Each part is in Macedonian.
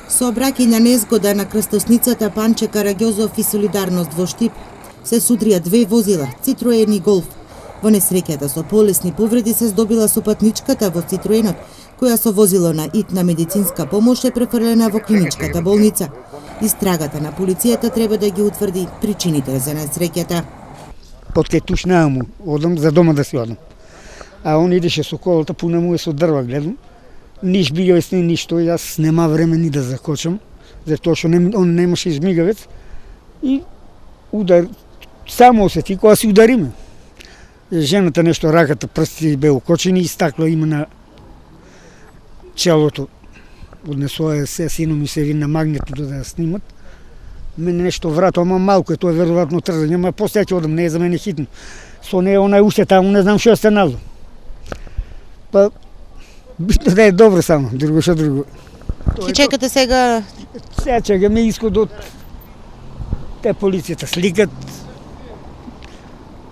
Сообраќајна незгода на крстосницата Панче Караѓозов и Солидарност во Штип се судрија две возила, Citroen и Golf. Во несреќата со полесни повреди се здобила сопатничката во Citroenот, која со возило на итна медицинска помош е префрлена во клиничката болница. Истрагата на полицијата треба да ги утврди причините за несреќата. Под кај тушнаа му, одам за дома да си одам. А он идеше со колата, пуна му е со дрва, гледам. Ниш био с ништо, јас нема време ни да закочам, затоа што он немаше измигавец. И удар, само осети кога си удариме. Жената нешто, раката, прсти бе окочени и стакло има на челото. Однесоа се сино ми се вина магнето да снимат. Мене нешто врато, ама малко е, тоа е веројатно трзање, ама после ќе одам, не е за мене хитно. Со неја она е уште таму, не знам што е станало. Па, битно да е добро само, друго што друго. Ке чекате сега? Сега чекаме исходот. Те полицијата сликат.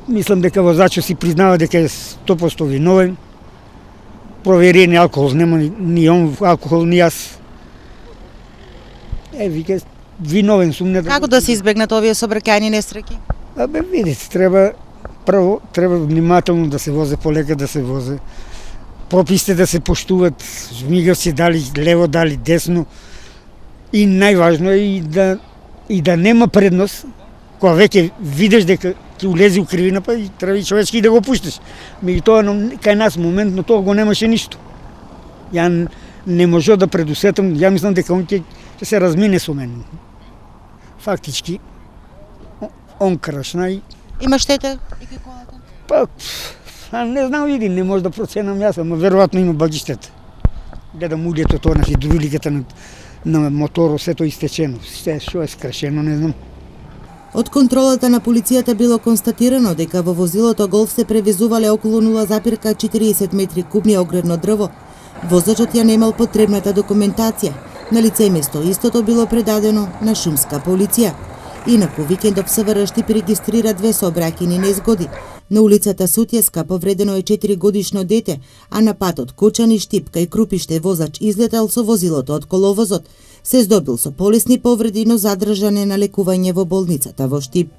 Мислам дека возачот си признава дека е 100% виновен. Проверени алкохол, нема ни он алкохол, ни јас. Вика, виновен сум. Како да се избегнат овие сообраќајни несреќи? Абе, видите, треба внимателно да се возе, полека да се возе. Прописите да се поштуват, жмигавци дали лево, дали десно. И најважно е и да нема предност, кога веќе видиш дека ќе улези у кривина, па и треба и човечки да го пуштиш. Меѓутоа, кај нас моментно тоа го немаше ништо. Ја не можев да предусетам, ја мислам дека он ќе се размине со мен. Фактички, он крашна и... Има штета и кај колата? Па, не знам, види, не може да проценам јас, ама веројатно има баги штета. Гледам улието тоа на хидравликата на моторот, сето истечено. Се што е скрашено, не знам. Од контролата на полицијата било констатирано дека во возилото Голф се превезувале околу 0,40 метри кубни огревно дрво. Возачот ја немал потребната документација. На лице место истото било предадено на шумска полиција. Инаку викендов СВР Штип регистрира две сообраќајни незгоди. На улицата Сутјеска повредено е 4-годишно дете, а на патот Кочани Штип кај Крупиште возач излетал со возилото од коловозот. Се здобил со полесни повреди, но задржан е на лекување во болницата во Штип.